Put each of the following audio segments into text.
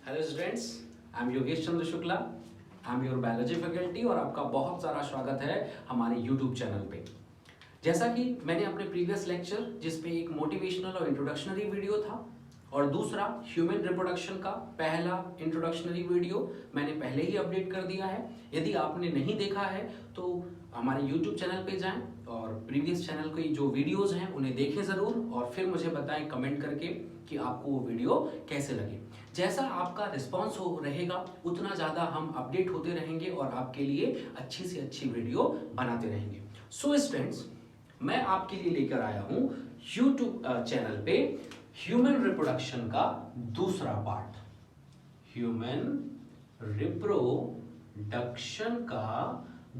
Hello students, I am Yogesh Chandra Shukla. I am your biology faculty और आपका बहुत सारा स्वागत है हमारे यूट्यूब चैनल पे। जैसा कि मैंने अपने प्रीवियस लेक्चर जिसपे एक मोटिवेशनल और इंट्रोडक्शनरी वीडियो था और दूसरा ह्यूमन रिप्रोडक्शन का पहला इंट्रोडक्शनरी वीडियो मैंने पहले ही अपडेट कर दिया है। यदि आपने नहीं देखा है तो हमारे यूट्यूब चैनल पे जाएं और प्रीवियस चैनल की जो वीडियोस हैं उन्हें देखें ज़रूर और फिर मुझे बताएं कमेंट करके कि आपको वो वीडियो कैसे लगे। जैसा आपका रिस्पॉन्स हो रहेगा उतना ज़्यादा हम अपडेट होते रहेंगे और आपके लिए अच्छी से अच्छी वीडियो बनाते रहेंगे। सो स्टूडेंट्स, मैं आपके लिए लेकर आया हूँ यूट्यूब चैनल पे ह्यूमन रिप्रोडक्शन का दूसरा पार्ट, ह्यूमन रिप्रोडक्शन का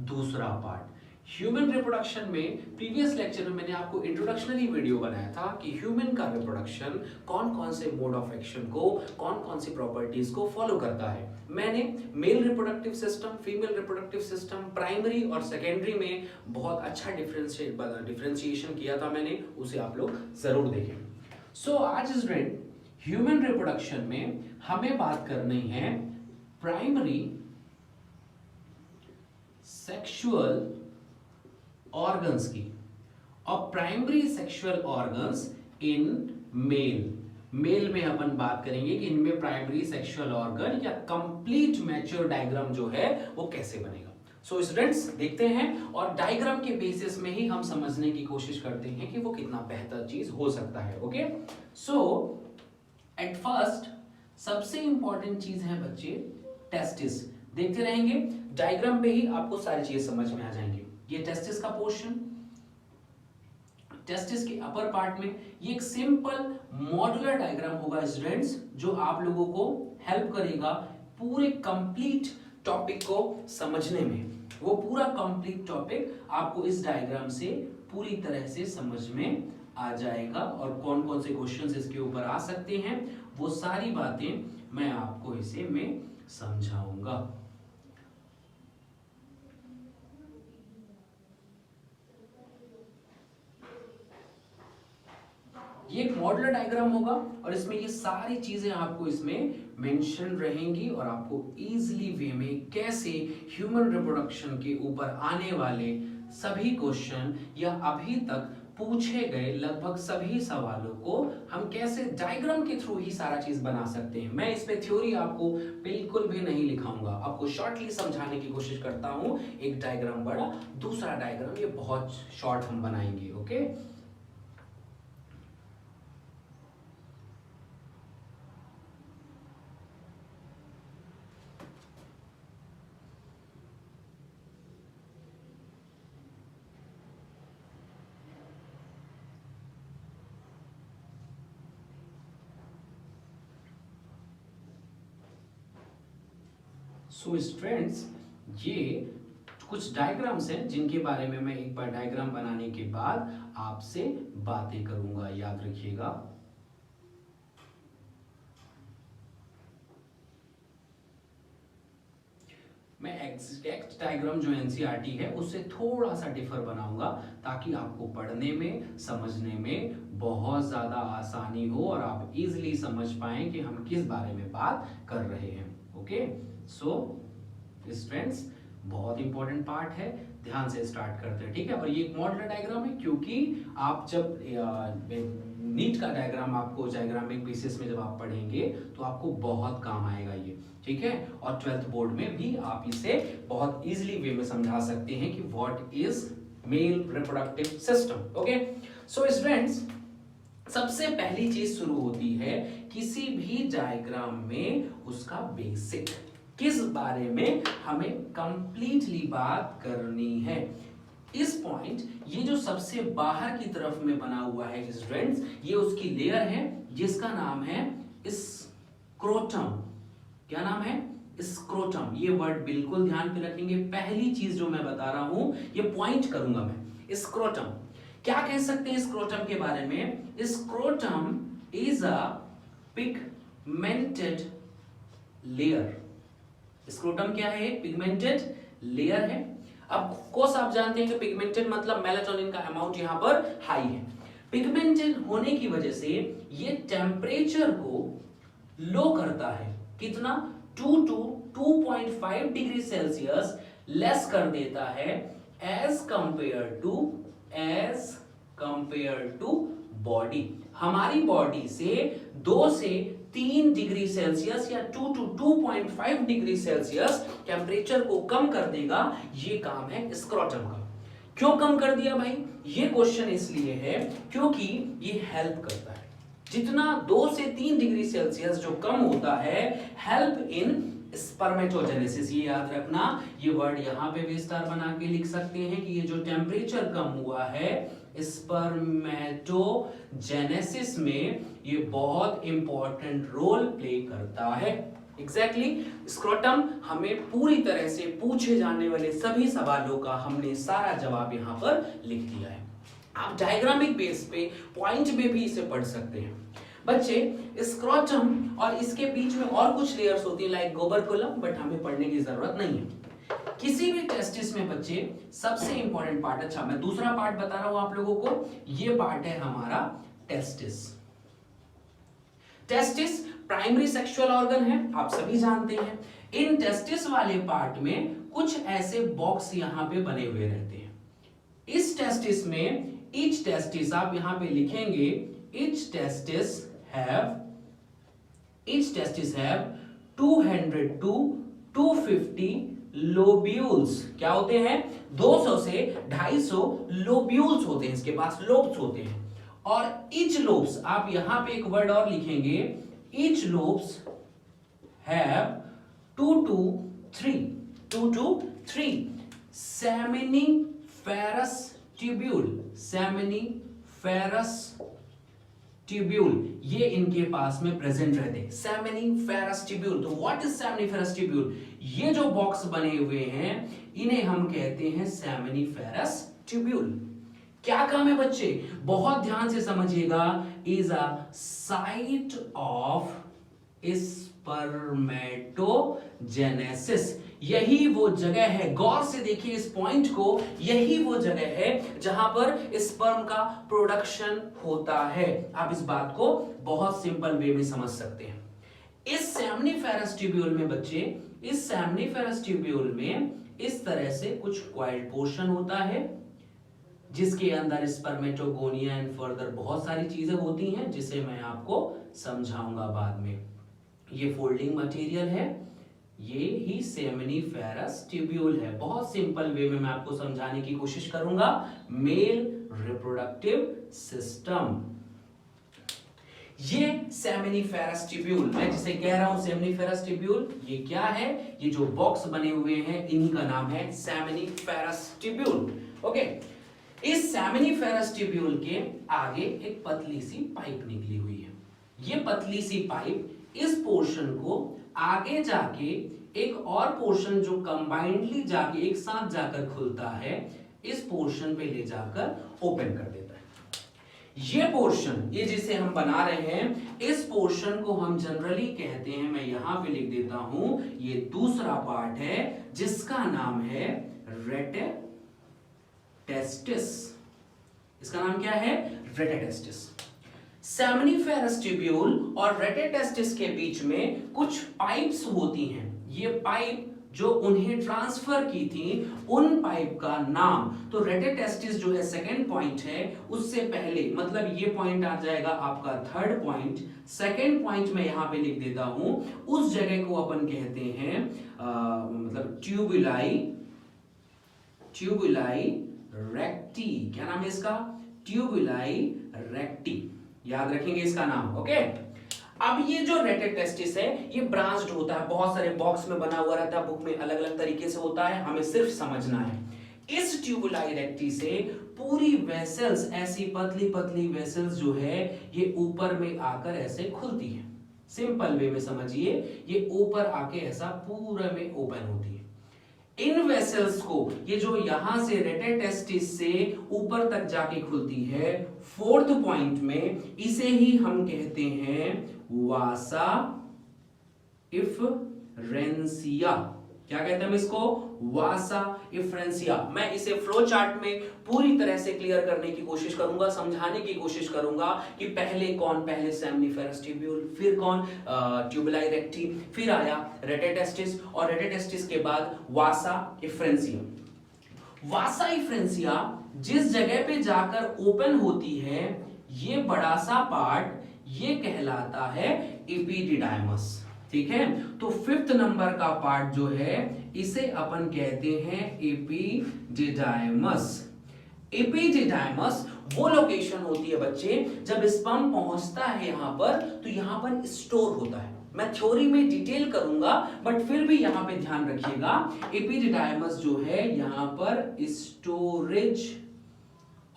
दूसरा पार्ट। ह्यूमन रिप्रोडक्शन में प्रीवियस लेक्चर में मैंने आपको इंट्रोडक्शनरी वीडियो बनाया था कि ह्यूमन का रिप्रोडक्शन कौन कौन से मोड ऑफ एक्शन को, कौन कौन सी प्रॉपर्टीज को फॉलो करता है। मैंने male reproductive system, female reproductive system, primary और सेकेंडरी में बहुत अच्छा डिफरेंशिएशन किया था मैंने, उसे आप लोग जरूर देखें। सो आज स्टूडेंट ह्यूमन रिप्रोडक्शन में हमें बात करनी है प्राइमरी सेक्सुअल ऑर्गन्स की और primary sexual organs in male में अपन बात करेंगे कि इनमें प्राइमरी सेक्सुअल ऑर्गन या कंप्लीट मैच्योर डायग्राम जो है वो कैसे बनेगा। सो स्टूडेंट्स देखते हैं और डायग्राम के बेसिस में ही हम समझने की कोशिश करते हैं कि वो कितना बेहतर चीज हो सकता है। ओके, सो एट फर्स्ट सबसे इंपॉर्टेंट चीज है बच्चे टेस्टिस। देखते रहेंगे डायग्राम पे ही आपको सारी चीजें समझ में आ जाएंगी। ये टेस्टिस का पोर्शन, टेस्टिस के अपर पार्ट में ये एक सिंपल मॉड्यूलर डायग्राम होगा स्टूडेंट्स, जो आप लोगों को हेल्प करेगा पूरे कंप्लीट टॉपिक को समझने में। वो पूरा कंप्लीट टॉपिक आपको इस डायग्राम से पूरी तरह से समझ में आ जाएगा और कौन कौन से क्वेश्चंस इसके ऊपर आ सकते हैं वो सारी बातें मैं आपको इसे में समझाऊंगा। ये एक मॉडलर डायग्राम होगा और इसमें ये सारी चीजें आपको इसमें मेंशन रहेंगी और आपको इजीली वे में कैसे ह्यूमन रिप्रोडक्शन के ऊपर आने वाले सभी क्वेश्चन या अभी तक पूछे गए लगभग सभी सवालों को हम कैसे डायग्राम के थ्रू ही सारा चीज बना सकते हैं। मैं इस पे थ्योरी आपको बिल्कुल भी नहीं लिखाऊंगा, आपको शॉर्टली समझाने की कोशिश करता हूं। एक डायग्राम बड़ा, दूसरा डायग्राम ये बहुत शॉर्ट हम बनाएंगे। ओके, सो स्टूडेंट्स ये कुछ डायग्राम्स हैं जिनके बारे में मैं एक बार डायग्राम बनाने के बाद आपसे बातें करूंगा, याद रखिएगा। मैं एग्जैक्ट डायग्राम जो एनसीईआरटी है उससे थोड़ा सा डिफर बनाऊंगा ताकि आपको पढ़ने में, समझने में बहुत ज्यादा आसानी हो और आप इजीली समझ पाएं कि हम किस बारे में बात कर रहे हैं। ओके, सो स्टूडेंट्स बहुत इंपॉर्टेंट पार्ट है, ध्यान से स्टार्ट करते हैं। ठीक है, और ये एक मॉडलर डायग्राम है क्योंकि आप जब नीट का डायग्राम आपको डायग्रामिक बेसिस में जब आप पढ़ेंगे तो आपको बहुत काम आएगा ये। ठीक है, और 12th बोर्ड में भी आप इसे बहुत इजीली वे में समझा सकते हैं कि what is male reproductive system. Okay, so students सबसे पहली चीज शुरू होती है किसी भी डायग्राम में उसका बेसिक, किस बारे में हमें कंप्लीटली बात करनी है। इस पॉइंट ये जो सबसे बाहर की तरफ में बना हुआ है स्टूडेंट्स, ये उसकी लेयर है जिसका नाम है स्क्रोटम। क्या नाम है? स्क्रोटम। ये वर्ड बिल्कुल ध्यान पे रखेंगे, पहली चीज जो मैं बता रहा हूं ये पॉइंट करूंगा मैं। स्क्रोटम क्या कह सकते हैं स्क्रोटम के बारे में? Scrotum is a pigmented layer. Scrotum क्या है? पिगमेंटेड लेयर है। अब कोर्स आप जानते हैं कि पिगमेंटेड मतलब मेलाटोनिन का अमाउंट यहां पर हाई है। पिगमेंटेड होने की वजह से ये टेम्परेचर को लो करता है। कितना 2 to 2.5 डिग्री सेल्सियस लेस कर देता है एज कंपेयर टू बॉडी। हमारी बॉडी से 2 से 3 डिग्री सेल्सियस या 2 to 2.5 डिग्री सेल्सियस टेम्परेचर को कम कर देगा। ये काम है स्क्रोटम का। क्यों कम कर दिया भाई? ये क्वेश्चन इसलिए है क्योंकि ये हेल्प करता है। जितना 2 से 3 डिग्री सेल्सियस जो कम होता है, हेल्प इन स्पर्मेटोजेनेसिस। ये याद रखना, ये वर्ड यहां पे भी स्टार बना के लिख सकते हैं कि ये जो टेम्परेचर कम हुआ है स्पर्मेटोजेनेसिस में, ये बहुत इंपॉर्टेंट रोल प्ले करता है। एग्जैक्टली स्क्रोटम हमें पूरी तरह से पूछे जाने वाले सभी सवालों का हमने सारा जवाब यहां पर लिख दिया है। आप डायग्रामिक बेस पे पॉइंट में भी इसे पढ़ सकते हैं। बच्चे स्क्रोटम और इसके बीच में और कुछ लेयर्स होती है लाइक गोबरकुलम, बट हमें पढ़ने की जरूरत नहीं है। किसी भी टेस्टिस में बच्चे सबसे इंपॉर्टेंट पार्ट, अच्छा मैं दूसरा पार्ट बता रहा हूं आप लोगों को, ये पार्ट है हमारा testis. Testis primary sexual organ है, आप सभी जानते हैं। इन टेस्टिस वाले पार्ट में कुछ ऐसे बॉक्स यहां पे बने हुए रहते हैं। इस टेस्टिस में ईच टेस्टिस आप यहां पे लिखेंगे, each testis have 200 to 250 lobules. क्या होते हैं? 200 से 250 लोब्यूल्स होते हैं, इसके पास लोब्स होते हैं। और ईच लोब्स, आप यहां पे एक वर्ड और लिखेंगे, each lobes have 2 to 3 seminiferous tubule, ये इनके पास में प्रेजेंट रहते हैं। Seminiferous tubule. तो व्हाट इज सेमिनिफेरस ट्यूब्यूल? ये जो बॉक्स बने हुए हैं इन्हें हम कहते हैं सेमिनिफेरस ट्यूब्यूल। क्या काम है बच्चे? बहुत ध्यान से समझिएगा। Is a site of spermatogenesis. यही वो जगह है, गौर से देखिए इस पॉइंट को, यही वो जगह है जहां पर स्पर्म का प्रोडक्शन होता है। आप इस बात को बहुत सिंपल वे में समझ सकते हैं। इस सेमिनिफेरस ट्यूब्यूल में बच्चे, इस सेमिनिफेरस ट्यूब्यूल में इस तरह से कुछ कॉइल्ड पोर्शन होता है जिसके अंदर स्पर्मेटोगोनिया एंड फर्दर बहुत सारी चीजें होती हैं जिसे मैं आपको समझाऊंगा बाद में। ये फोल्डिंग मटेरियल है, ये ही सेमिनिफेरस ट्यूब्यूल है। बहुत सिंपल वे में मैं आपको समझाने की कोशिश करूंगा। मेल रिप्रोडक्टिव सिस्टम, ये सेमिनिफेरस ट्यूब्यूल, मैं जिसे कह रहा हूं सेमिनिफेरस ट्यूब्यूल, ये क्या है? ये जो बॉक्स बने हुए हैं इन्हीं का नाम है सेमिनिफेरस ट्यूब्यूल। ओके, इस सेमिनिफेरस ट्यूब्यूल के आगे एक पतली सी पाइप निकली हुई है। ये पतली सी पाइप इस पोर्शन को आगे जाके एक और पोर्शन जो कंबाइंडली जाके एक साथ जाकर खुलता है, इस पोर्शन पे ले जाकर ओपन कर देता है। ये पोर्शन, ये जिसे हम बना रहे हैं, इस पोर्शन को हम जनरली कहते हैं, मैं यहां पे लिख देता हूं, ये दूसरा पार्ट है जिसका नाम है रेटेटेस्टिस। इसका नाम क्या है? रेटेटेस्टिस। सेमिनिफेरस ट्यूब्यूल और रेटेटेस्टिस के बीच में कुछ पाइप्स होती हैं। ये पाइप जो उन्हें ट्रांसफर की थी, उन पाइप का नाम, तो रेटेटेस्टिस जो है सेकंड पॉइंट है, उससे पहले मतलब ये पॉइंट आ जाएगा आपका थर्ड पॉइंट। सेकंड पॉइंट में यहां पे लिख देता हूं, उस जगह को अपन कहते हैं मतलब ट्यूबुलाई रेक्टी। क्या नाम है इसका? ट्यूबुलाई रेक्टी, याद रखेंगे इसका नाम। ओके, अब ये जो रेटेटेस्टिस है ये ब्रांच्ड होता है, बहुत सारे बॉक्स में बना हुआ रहता है, बुक में अलग अलग तरीके से होता है, हमें सिर्फ समझना है। इस ट्यूबुलाई रेक्टी से पूरी वेसल्स, ऐसी पतली पतली वेसल्स जो है ये ऊपर में आकर ऐसे खुलती है। सिंपल वे में समझिए, ये ऊपर आके ऐसा पूरा में ओपन होती है। इन वेसल्स को, ये जो यहां से रेटेटेस्टिस से ऊपर तक जाके खुलती है, फोर्थ पॉइंट में, इसे ही हम कहते हैं वासा इफरेंसिया। क्या कहते हैं हम इसको? वासा इफ्रेंसिया। मैं इसे फ्लो चार्ट में पूरी तरह से क्लियर करने की कोशिश करूंगा, समझाने की कोशिश करूंगा कि पहले कौन, पहले सेमिनिफेरस ट्यूब्यूल, फिर कौन ट्यूबुलाई रेक्टी, फिर आया रेटेटेस्टिस और रेटेटेस्टिस के बाद वासा इफ्रेंसिया। वासा इफ्रेंसिया जिस जगह पे जाकर ओपन होती है, ये बड़ा सा पार्ट ये कहलाता है एपिडिडाइमस। ठीक है, तो 5th नंबर का पार्ट जो है इसे अपन कहते हैं एपिडिडाइमस। एपिडिडाइमस वो लोकेशन होती है बच्चे जब स्पर्म पहुंचता है यहां पर, तो यहां पर स्टोर होता है। मैं थ्योरी में डिटेल करूंगा बट फिर भी यहां पे ध्यान रखिएगा, एपिडिडाइमस जो है यहां पर स्टोरेज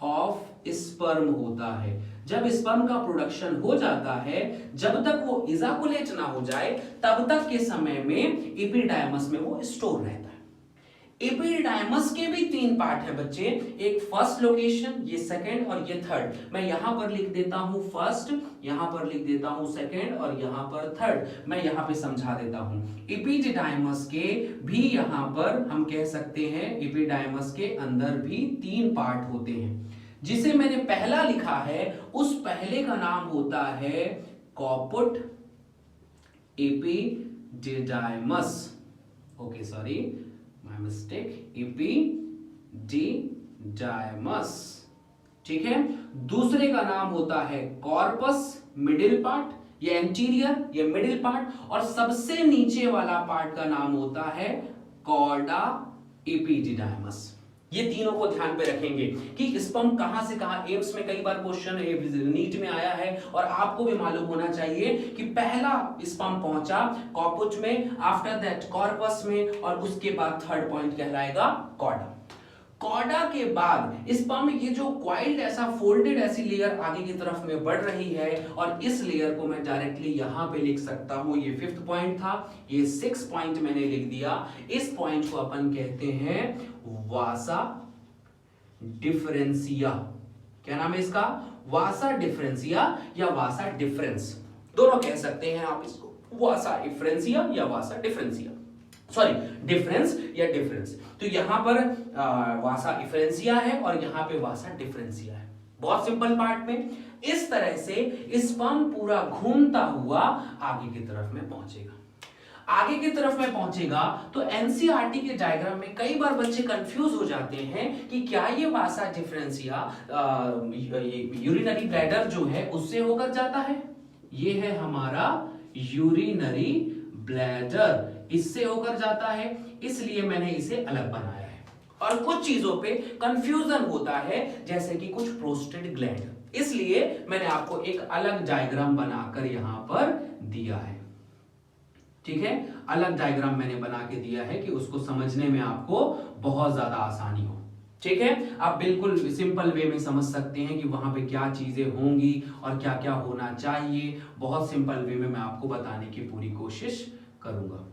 ऑफ स्पर्म होता है। जब स्पर्म का प्रोडक्शन हो जाता है, जब तक वो इजाकुलेट ना हो जाए तब तक के समय में एपिडाइमस में वो स्टोर रहता है। एपिडाइमस के भी 3 पार्ट है बच्चे, एक फर्स्ट लोकेशन, ये सेकंड और ये थर्ड। मैं यहां पर लिख देता हूं फर्स्ट, यहां पर लिख देता हूं सेकंड और यहां पर थर्ड। मैं यहां पे समझा देता हूं। एपिडाइमस के भी यहां पर हम कह सकते हैं, एपिडाइमस के अंदर भी 3 पार्ट होते हैं। जिसे मैंने पहला लिखा है उस पहले का नाम होता है caput epididymis. Okay sorry my mistake, epididymis. ठीक है, दूसरे का नाम होता है कॉर्पस, मिडिल पार्ट, ये एंटीरियर, ये मिडिल पार्ट, और सबसे नीचे वाला पार्ट का नाम होता है कॉर्डा एपिडिडाइमस। ये तीनों को ध्यान पे रखेंगे कि स्पर्म कहां से कहां, एम्स में कई बार क्वेश्चन नीट में आया है और आपको भी मालूम होना चाहिए कि पहला स्पर्म पहुंचा कॉर्पस में, आफ्टर दैट कॉर्पस में, और उसके बाद थर्ड पॉइंट कहलाएगा कॉर्डा। कॉर्डा के बाद स्पर्म ये जो क्वाइल्ड ऐसा फोल्डेड ऐसी लेयर आगे की तरफ में बढ़ रही है, और इस लेयर को मैं डायरेक्टली यहां पे लिख सकता हूं। ये 5th पॉइंट था, ये 6th पॉइंट मैंने लिख दिया। इस पॉइंट को अपन कहते हैं वासा डिफरेंसिया। क्या नाम है इसका? वासा डिफरेंसिया या वासा डिफरेंस, दोनों कह सकते हैं आप इसको, वासा इफ्रेंसिया या वासा डिफरेंसिया, सॉरी डिफरेंस या डिफरेंस। तो यहां पर वासा इफ्रेंसिया है और यहां पे वासा डिफरेंसिया है। बहुत सिंपल पार्ट में इस तरह से स्पर्म पूरा घूमता हुआ आगे की तरफ में पहुंचेगा। आगे की तरफ में पहुंचेगा तो एनसीईआरटी के डायग्राम में कई बार बच्चे कंफ्यूज हो जाते हैं कि क्या ये वासा डिफरेंसिया यूरिनरी ब्लैडर जो है उससे होकर जाता है। ये है हमारा यूरिनरी ब्लैडर, इससे होकर जाता है, इसलिए मैंने इसे अलग बनाया है। और कुछ चीजों पे कंफ्यूजन होता है, जैसे कि कुछ प्रोस्टेट ग्लैंड, इसलिए मैंने आपको एक अलग डायग्राम बनाकर यहां पर दिया है। ठीक है, अलग डायग्राम मैंने बना के दिया है कि उसको समझने में आपको बहुत ज्यादा आसानी हो। ठीक है, आप बिल्कुल सिंपल वे में समझ सकते हैं कि वहां पे क्या चीजें होंगी और क्या क्या होना चाहिए। बहुत सिंपल वे में मैं आपको बताने की पूरी कोशिश करूंगा।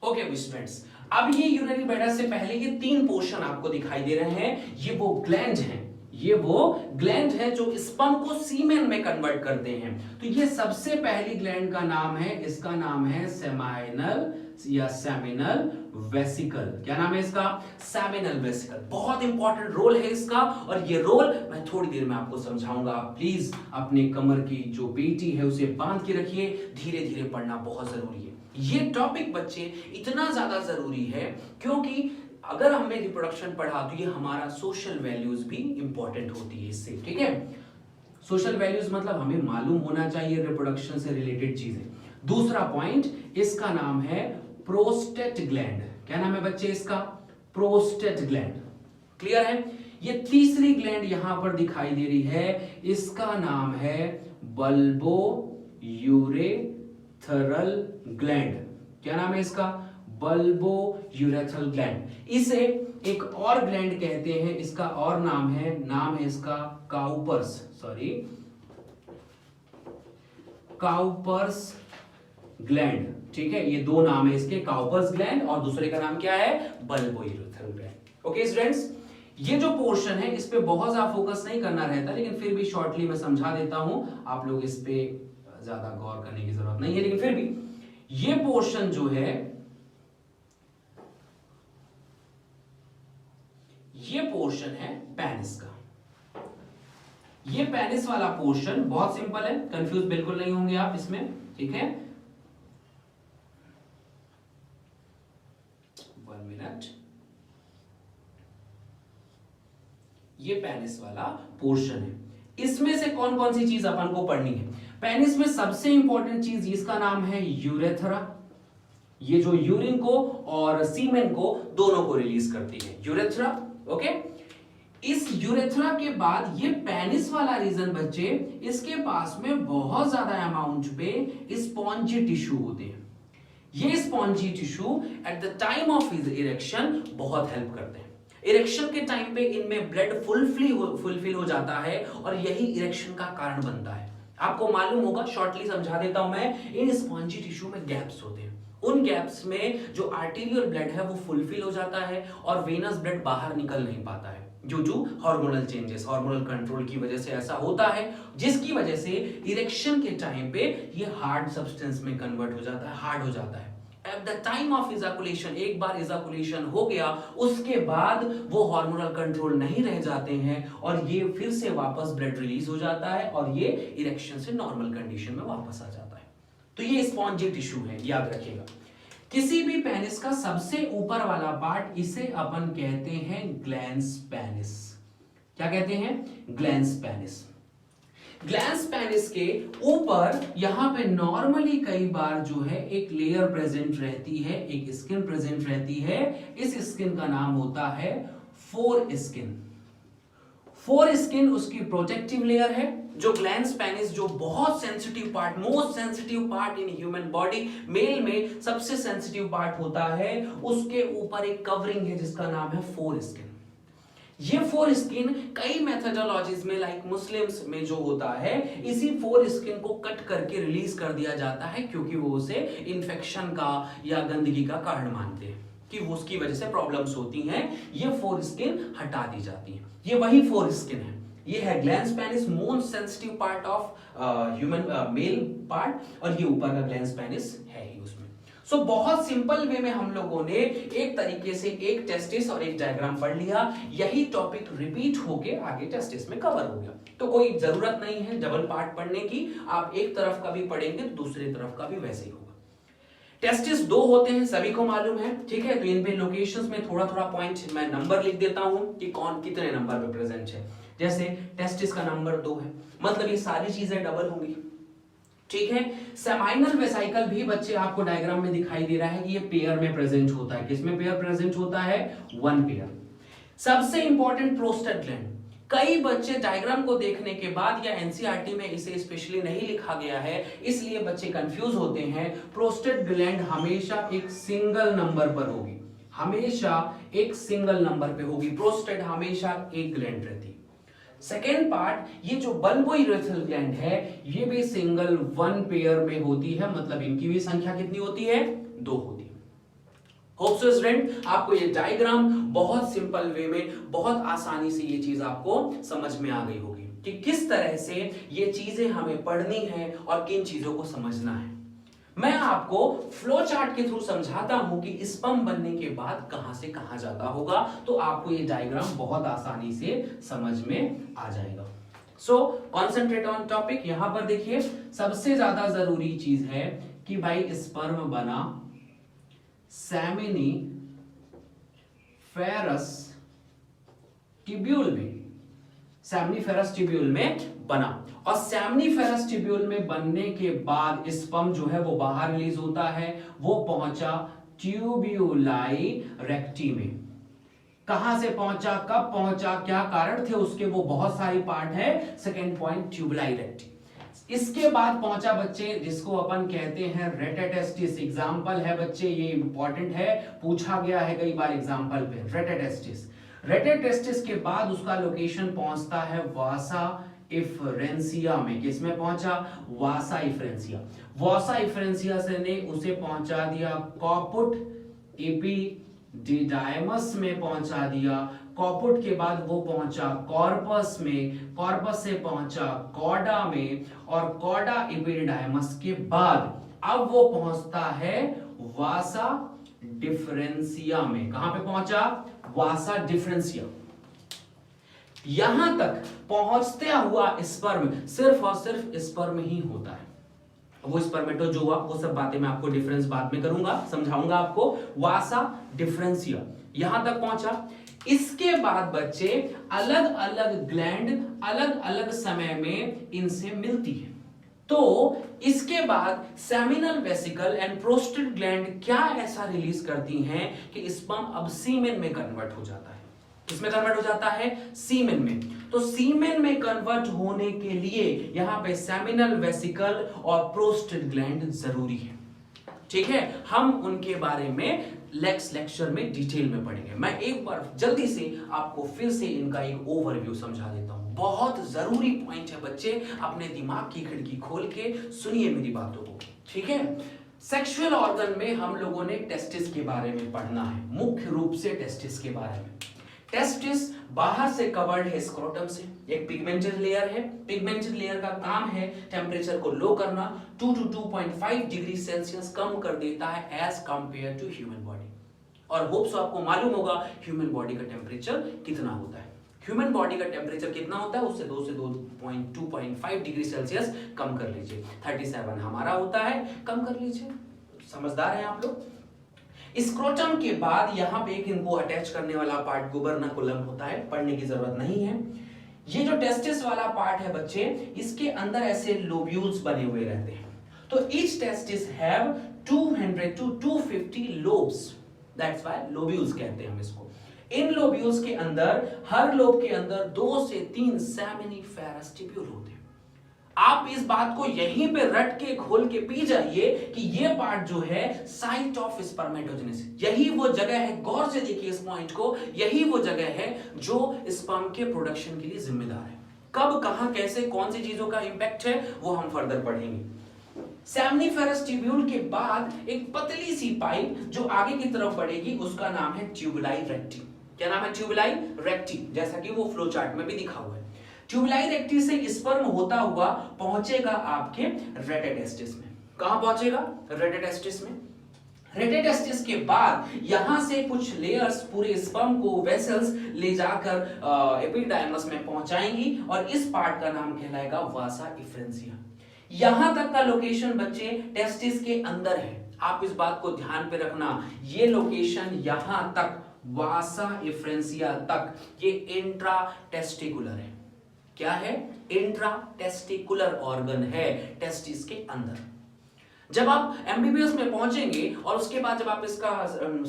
ओके स्टूडेंट्स, अब ये यूरिनरी ब्लैडर से पहले ये 3 पोर्शन आपको दिखाई दे रहे हैं। ये वो ग्लैंड हैं, ये वो ग्लैंड है जो स्पर्म को सीमेन में कन्वर्ट करते हैं। तो ये सबसे पहली ग्लैंड का नाम है, इसका नाम है सेमाइनल या सेमिनल वेसिकल। क्या नाम है इसका? Seminal vesicle. बहुत इंपॉर्टेंट रोल है इसका, और ये रोल मैं थोड़ी देर में आपको समझाऊंगा। प्लीज अपने कमर की जो पेटी है उसे बांध के रखिए, धीरे धीरे पढ़ना बहुत जरूरी है। ये टॉपिक बच्चे इतना ज्यादा जरूरी है क्योंकि अगर हमने रिप्रोडक्शन पढ़ा तो ये हमारा सोशल वैल्यूज भी इंपॉर्टेंट होती है इससे। ठीक है, सोशल वैल्यूज मतलब हमें मालूम होना चाहिए रिप्रोडक्शन से रिलेटेड चीजें। दूसरा पॉइंट, इसका नाम है प्रोस्टेट ग्लैंड। क्या नाम है बच्चे इसका? Prostate gland. क्लियर है? ये तीसरी ग्लैंड यहां पर दिखाई दे रही है, इसका नाम है बल्बो यूरेथरल ग्लैंड। क्या नाम है इसका? Bulbo urethral gland. इसे एक और ग्लैंड कहते हैं, इसका और नाम है इसका काउपर्स, सॉरी काउपर्स ग्लैंड। ठीक है, ये 2 नाम है इसके, काउपर्स ग्लैंड और दूसरे का नाम क्या है? Bulbo urethral gland. Okay students, ये जो पोर्शन है इस पे बहुत ज्यादा फोकस नहीं करना रहता, लेकिन फिर भी शॉर्टली मैं समझा देता हूं, आप लोग इस पे ज्यादा गौर करने की जरूरत नहीं है, लेकिन फिर भी ये पोर्शन जो है, ये पोर्शन है पेनिस का। ये पेनिस वाला पोर्शन बहुत सिंपल है, कंफ्यूज बिल्कुल नहीं होंगे आप इसमें, ठीक है। 1 मिनट। ये पेनिस वाला पोर्शन है, इसमें से कौन कौन सी चीज अपन को पढ़नी है। पेनिस में सबसे इंपॉर्टेंट चीज, इसका नाम है यूरेथ्रा। ये जो यूरिन को और सीमेन को दोनों को रिलीज करती है, यूरेथ्रा। ओके, इस यूरेथ्रा के बाद ये पेनिस वाला रीजन बच्चे, इसके पास में बहुत ज्यादा अमाउंट पे स्पॉन्जी टिश्यू होते हैं। ये spongy tissue at the time of erection बहुत हेल्प करते हैं। इरेक्शन के टाइम पे इनमें ब्लड फुलफिल हो जाता है और यही इरेक्शन का कारण बनता है। आपको मालूम होगा, शॉर्टली समझा देता हूं मैं, इन स्पॉन्जी टिश्यू में गैप्स होते हैं। उन गैप्स में जो आर्टेरियल ब्लड है वो फुलफिल हो जाता है और वेनस ब्लड बाहर निकल नहीं पाता है, जो हार्मोनल चेंजेस, हार्मोनल कंट्रोल की वजह से ऐसा होता है, जिसकी वजह से इरेक्शन के टाइम पे ये हार्ड सब्सटेंस में कन्वर्ट हो जाता है, हार्ड हो जाता है। At the time of ejaculation, एक बार इजाकुलेशन हो गया उसके बाद वो हार्मोनल कंट्रोल नहीं रह जाते हैं और ये फिर से वापस ब्लड रिलीज हो जाता है और ये इरेक्शन से नॉर्मल कंडीशन में वापस आ जाता है। तो ये स्पॉन्जी टिश्यू है, याद रखिएगा। किसी भी पेनिस का सबसे ऊपर वाला पार्ट, इसे अपन कहते हैं ग्लैंस पेनिस। क्या कहते हैं? Glans penis. ग्लैंस पेनिस के ऊपर यहां पे नॉर्मली कई बार जो है एक लेयर प्रेजेंट रहती है, एक स्किन प्रेजेंट रहती है। इस स्किन का नाम होता है फोर स्किन। फोर स्किन उसकी प्रोटेक्टिव लेयर है। जो ग्लैंस पेनिस, जो बहुत sensitive part, most sensitive part in human body, male में सबसे सेंसिटिव पार्ट होता है, उसके ऊपर एक कवरिंग है जिसका नाम है फोर स्किन। ये फोर स्किन कई मेथोडोलॉजीज में, लाइक मुस्लिम्स में जो होता है, इसी फोर स्किन को कट करके रिलीज कर दिया जाता है, क्योंकि वो उसे इंफेक्शन का या गंदगी का कारण मानते हैं कि वो उसकी वजह से प्रॉब्लम्स होती हैं। ये फोर स्किन हटा दी जाती है। ये वही फोर स्किन है। ये है glans penis, most sensitive part of human male part, और ये ऊपर का ग्लैंस पेनिस है ही उसमें। सो बहुत सिंपल वे में हम लोगों ने एक तरीके से एक टेस्टिस और एक डायग्राम पढ़ लिया। यही टॉपिक रिपीट होके आगे टेस्टिस में कवर हो गया, तो कोई जरूरत नहीं है डबल पार्ट पढ़ने की। आप एक तरफ का भी पढ़ेंगे तो दूसरी तरफ का भी वैसे ही होगा। टेस्टिस दो होते हैं, सभी को मालूम है, ठीक है। तो इन पे लोकेशंस में थोड़ा थोड़ा पॉइंट मैं नंबर लिख देता हूं कि कौन कितने नंबर पे प्रेजेंट है। जैसे टेस्टिस का नंबर 2 है, मतलब ये सारी चीजें डबल होंगी, ठीक है। सेमाइनल वेसाइकल भी बच्चे आपको डायग्राम में दिखाई दे रहा है कि ये पेयर में प्रेजेंट होता है। किसमें पेयर प्रेजेंट होता है? 1 पेयर। सबसे इंपॉर्टेंट प्रोस्टेट ग्लैंड। कई बच्चे डायग्राम को देखने के बाद, या एनसीईआरटी में इसे स्पेशली नहीं लिखा गया है, इसलिए बच्चे कंफ्यूज होते हैं। प्रोस्टेट ग्लैंड हमेशा एक सिंगल नंबर पर होगी, हमेशा एक सिंगल नंबर पे होगी। प्रोस्टेट हमेशा एक ग्लैंड रहती है। सेकेंड पार्ट, ये जो बल्बोइरेथ्रल ग्लैंड है, ये भी सिंगल 1 पेयर में होती है, मतलब इनकी भी संख्या कितनी होती है? 2 होती है। होप सो स्टूडेंट, आपको ये डायग्राम बहुत सिंपल वे में, बहुत आसानी से ये चीज आपको समझ में आ गई होगी कि किस तरह से ये चीजें हमें पढ़नी है और किन चीजों को समझना है। मैं आपको फ्लो चार्ट के थ्रू समझाता हूं कि स्पर्म बनने के बाद कहां से कहां जाता होगा, तो आपको ये डायग्राम बहुत आसानी से समझ में आ जाएगा। So concentrate on topic. यहां पर देखिए, सबसे ज्यादा जरूरी चीज है कि भाई स्पर्म बना सेमिनी फेरस ट्यूब्यूल में, सेमिनिफेरस ट्यूब्यूल में बना। और सेमिनिफेरस ट्यूब्यूल में बनने के बाद स्पर्म जो है वो बाहर रिलीज होता है, वो पहुंचा ट्यूब्यूलाई रेक्टी में। कहां से पहुंचा, कब पहुंचा, क्या कारण थे उसके, वो बहुत सारी पार्ट है। Second point, tubuli recti. इसके बाद पहुंचा बच्चे जिसको अपन कहते हैं रेटेटेस्टिस। एग्जाम्पल है बच्चे, ये इंपॉर्टेंट है, पूछा गया है कई बार एग्जाम्पल पे। रेटेटेस्टिस, रेटेटेस्टिस के बाद उसका लोकेशन पहुंचता है वासा इफ्रेंसिया में। किसमें पहुंचा? वासा इफ्रेंसिया। वासा इफ्रेंसिया से ने उसे पहुंचा दिया कॉपुट एपिडिडाइमस में, पहुंचा दिया कॉपुट के बाद वो पहुंचा कॉर्पस में, कॉर्पस से पहुंचा कॉडा में, और कॉडा एपिडाइमस के बाद अब वो पहुंचता है वासा डिफरेंशिया में। कहां पे पहुंचा? वासा डिफरेंशिया। यहां तक पहुंचते हुआ स्पर्म सिर्फ और सिर्फ स्पर्म ही होता है। वो स्पर्मेटोजोआ, वो सब बातें मैं आपको डिफरेंस बाद में करूंगा, समझाऊंगा आपको। वासा डिफरेंशिया यहां तक पहुंचा। इसके बाद बच्चे अलग अलग ग्लैंड अलग अलग समय में इनसे मिलती है। तो इसके बाद seminal vesicle and prostate gland क्या ऐसा रिलीज करती हैं कि स्पर्म अब सीमेन में कन्वर्ट हो जाता है। किसमें कन्वर्ट हो जाता है? सीमेन में। तो सीमेन में कन्वर्ट होने के लिए यहां पे सेमिनल वेसिकल और प्रोस्टेट ग्लैंड जरूरी है। ठीक है, हम उनके बारे में लेक्चर में डिटेल में पढ़ेंगे। मैं एक बार जल्दी से आपको फिर से इनका एक ओवरव्यू समझा देता हूं। बहुत जरूरी पॉइंट है बच्चे, अपने दिमाग की खिड़की खोल के सुनिए मेरी बातों को। ठीक है, सेक्सुअल ऑर्गन में हम लोगों ने टेस्टिस के बारे में पढ़ना है, मुख्य रूप से टेस्टिस के बारे में। टेस्टिस बाहर से कवर्ड है स्क्रोटम से, एक पिगमेंटेड लेयर है। पिगमेंटेड लेयर का काम है टेम्परेचर को लो करना, 2 to 2.5 डिग्री सेल्सियस कम कर देता है as compare to human body. और होप सो आपको मालूम होगा ह्यूमन बॉडी का टेम्परेचर कितना होता है। ह्यूमन बॉडी का टेम्परेचर कितना होता है? उससे 2 से 2.5 डिग्री सेल्सियस कम कर लीजिए। 37 हमारा होता है, कम कर लीजिए। समझदार हैं आप लोग। स्क्रोटम के बाद यहां पे एक इनको अटैच करने वाला पार्ट गुबर्नाकुलम होता है, पढ़ने की जरूरत नहीं है। ये जो टेस्टिस वाला पार्ट है बच्चे, इसके अंदर ऐसे लोब्यूल्स बने हुए रहते हैं। तो each testis have 200 to 250 lobes, that's why lobules कहते हैं हम इसको। इन लोब्यूल्स के अंदर, हर लोब के अंदर 2 से 3 सेमिनिफेरस ट्यूब्यूल होते हैं। आप इस बात को यहीं पे रट के खोल के पी जाइए कि ये पार्ट जो है साइट ऑफ स्पर्मेटोजेनेसिस, यही वो जगह है, गौर से देखिए इस पॉइंट को, यही वो जगह है जो स्पर्म के प्रोडक्शन के लिए जिम्मेदार है। कब, कहां, कैसे, कौन सी चीजों का इंपैक्ट है वो हम फर्दर पढ़ेंगे। सेमिनिफेरस ट्यूब्यूल के बाद एक पतली सी पाइप जो आगे की तरफ बढ़ेगी, उसका नाम है ट्यूबुलाई रेक्टी। क्या नाम है? ट्यूबुलाई रेक्टी, जैसा कि वो फ्लो चार्ट में भी दिखा हुआ है। ट्यूबुलाई रेक्टी से स्पर्म होता हुआ पहुंचेगा आपके रेटेटेस्टिस में। कहां पहुंचेगा? रेटेटेस्टिस में। रेटेटेस्टिस के बाद यहां से कुछ लेयर्स पूरे स्पर्म को, वेसल्स ले जाकर एपिडाइमस में पहुंचाएंगी और इस पार्ट का नाम कहलाएगा वासा डिफरेंशिया। यहां तक का लोकेशन बच्चे टेस्टिस के अंदर है। आप इस बात को ध्यान पे रखना, ये लोकेशन यहां तक, वासा डिफरेंशिया तक, ये इंट्रा टेस्टिकुलर है। क्या है? इंट्रा टेस्टिकुलर ऑर्गन है टेस्टिस के अंदर। जब आप एमबीबीएस में पहुंचेंगे और उसके बाद जब आप इसका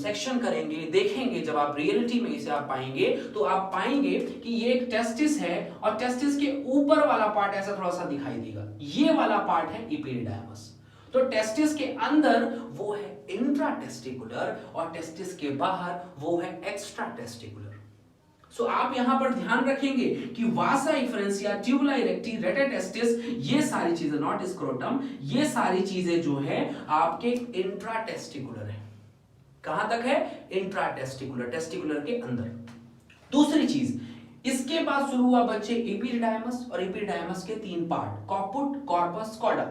सेक्शन करेंगे, देखेंगे, जब आप रियलिटी में इसे आप पाएंगे, तो आप पाएंगे कि ये एक टेस्टिस है और टेस्टिस के ऊपर वाला पार्ट ऐसा थोड़ा सा दिखाई देगा, ये वाला पार्ट है एपिडाइमस। तो टेस्टिस के अंदर वो है इंट्रा टेस्टिकुलर और टेस्टिस के बाहर वो है एक्स्ट्रा टेस्टिकुलर। सो आप यहां पर ध्यान रखेंगे कि वासा डिफरेंशिया, ट्यूबुलाई रेक्टी, रेटेटेस्टिस, ये सारी चीजें, नॉट स्क्रोटम, ये सारी चीजें जो है आपके इंट्रा टेस्टिकुलर है। कहां तक है? इंट्रा टेस्टिकुलर, टेस्टिकुलर के अंदर। दूसरी चीज, इसके बाद शुरू हुआ बच्चे एपिडाइमस, और एपिडाइमस के 3 part, caput, corpus, cauda.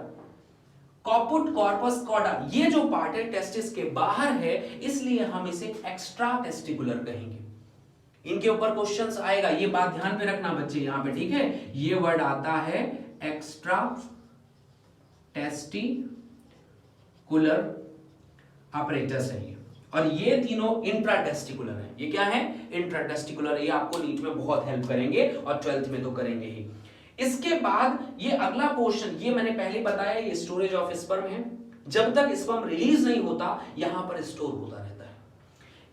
Caput, corpus, cauda, ये जो पार्ट है टेस्टिस के बाहर है, इसलिए हम इसे एक्स्ट्रा टेस्टिकुलर कहेंगे। इनके ऊपर क्वेश्चंस आएगा, ये बात ध्यान पे रखना बच्चे यहां पे, ठीक है। ये वर्ड आता है एक्स्ट्रा टेस्टिकुलर अपरेटस है ये, और ये तीनों इंट्रा टेस्टिकुलर है। ये क्या है? Intra testicular. ये आपको नीट में बहुत हेल्प करेंगे और 12th में तो करेंगे ही। इसके बाद ये अगला पोर्शन, ये मैंने पहले बताया, ये स्टोरेज ऑफ स्पर्म है। जब तक स्पर्म रिलीज नहीं होता, यहां पर स्टोर होता रहता है।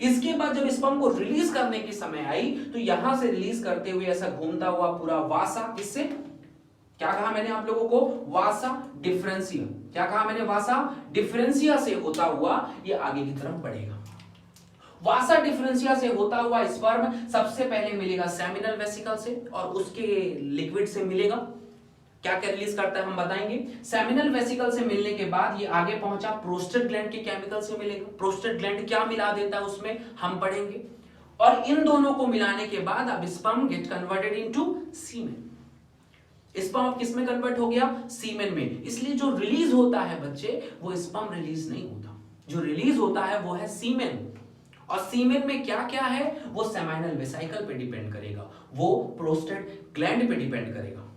इसके बाद जब स्पर्म को रिलीज करने की समय आई, तो यहां से रिलीज करते हुए ऐसा घूमता हुआ पूरा वासा, किससे, क्या कहा मैंने आप लोगों को? वासा डिफरेंशिया। क्या कहा मैंने? वासा डिफरेंशिया से होता हुआ ये आगे की तरफ बढ़ेगा। वासा डिफरेंशिया से होता हुआ स्पर्म सबसे पहले मिलेगा सेमिनल वेसिकल से, और उसके लिक्विड से मिलेगा। क्या क्या रिलीज करता है हम बताएंगे। सेमिनल वेसिकल से मिलने के बाद ये आगे पहुंचा प्रोस्टेट ग्लैंड के केमिकल से मिलेगा। प्रोस्टेट ग्लैंड क्या मिला देता है उसमें, हम पढ़ेंगे। और इन दोनों को मिलाने के बाद अब स्पर्म गेट कन्वर्टेड इनटू सीमेन। स्पर्म अब किस में कन्वर्ट हो गया? सीमेन में। इसलिए जो रिलीज होता है बच्चे, वो स्पर्म रिलीज नहीं होता, जो रिलीज होता है वो है सीमेन। और सीमेन में क्या क्या है? वो सेमाइनल वेसिकल पे डिपेंड करेगा, वो प्रोस्टेट ग्लैंड पे डिपेंड करेगा।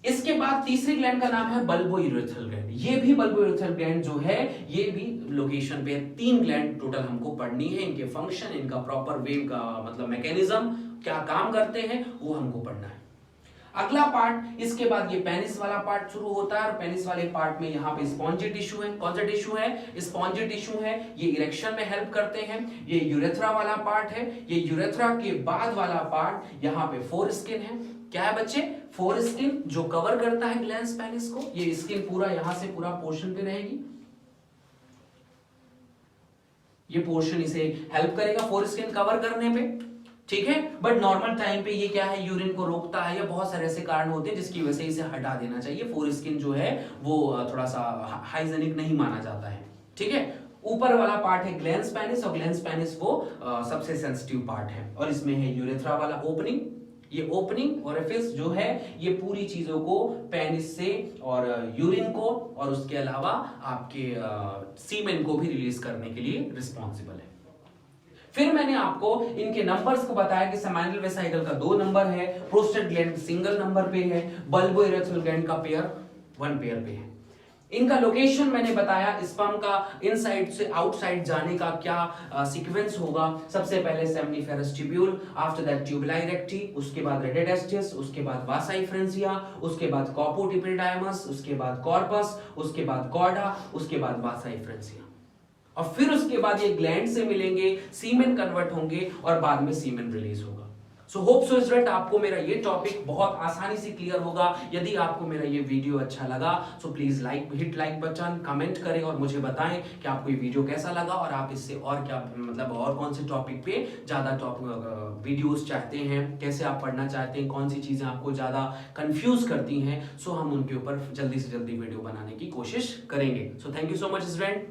इसके बाद तीसरी ग्लैंड का नाम है बल्बोयूरेथ्रल ग्लैंड। ये भी बल्बोयूरेथ्रल ग्लैंड जो है, ये भी लोकेशन पे 3 ग्लैंड टोटल हमको पढ़नी है। इनके फंक्शन, इनका प्रॉपर वे का मतलब मैकेनिज्म, क्या काम करते हैं, वो हमको पढ़ना है। अगला पार्ट, इसके बाद ये पेनिस वाला पार्ट शुरू होता है। और पेनिस वाले पार्ट में यहाँ पे स्पॉन्जी टिश्यू है। कौन सा टिश्यू है? स्पॉन्जी टिश्यू है। ये इरेक्शन में हेल्प करते हैं। ये यूरेथ्रा वाला पार्ट है। ये यूरेथ्रा के बाद वाला पार्ट यहाँ पे फोर स्किन है। क्या है बच्चे? फोर स्किन, जो कवर करता है ग्लैंस पेनिस को। ये स्किन पूरा यहां से पूरा पोर्शन पे रहेगी, ये पोर्शन इसे हेल्प करेगा फोर स्किन कवर करने पे, ठीक है। बट नॉर्मल टाइम पे ये क्या है? यूरिन को रोकता है, या बहुत सारे ऐसे कारण होते हैं जिसकी वजह से इसे हटा देना चाहिए। फोर स्किन जो है वो थोड़ा सा हाइजेनिक नहीं माना जाता है, ठीक है। ऊपर वाला पार्ट है ग्लैंस पेनिस, और ग्लैंस पेनिस वो सबसे सेंसिटिव पार्ट है। और इसमें है यूरेथ्रा वाला ओपनिंग। ये ओपनिंग ओरिफिस जो है, ये पूरी चीजों को, पेनिस से और यूरिन को और उसके अलावा आपके सीमेन को भी रिलीज करने के लिए रिस्पॉन्सिबल है। फिर मैंने आपको इनके नंबर्स को बताया कि सेमाइनल वेसिकल का 2 नंबर है, प्रोस्टेट ग्लैंड सिंगल नंबर पे है, बल्बोयूरेथ्रल ग्लैंड का पेयर 1 पेयर पे है। इनका लोकेशन मैंने बताया, स्पर्म का इनसाइड से आउटसाइड जाने का क्या सीक्वेंस होगा। सबसे पहले seminiferous tubule, after that tubuli recti, उसके बाद रेडिडेस्टिस, उसके बाद वासाई फ्रेंसिया, उसके बाद कॉर्पोटिपिडाइमस, उसके बाद कॉर्पस, उसके बाद कॉर्डा, उसके बाद वासाई फ्रेंसिया। और फिर उसके बाद ये ग्लैंड से मिलेंगे, सीमेन कन्वर्ट होंगे और बाद में सीमेन रिलीज होगा। सो होप सो स्टूडेंट आपको मेरा ये टॉपिक बहुत आसानी से क्लियर होगा। यदि आपको मेरा ये वीडियो अच्छा लगा so please hit like button, comment करें और मुझे बताएं कि आपको ये वीडियो कैसा लगा और आप इससे और क्या मतलब और कौन से टॉपिक पे ज्यादा वीडियोस चाहते हैं, कैसे आप पढ़ना चाहते हैं, कौन सी चीजें आपको ज्यादा कंफ्यूज करती हैं। सो हम उनके ऊपर जल्दी से जल्दी वीडियो बनाने की कोशिश करेंगे। So thank you so much student.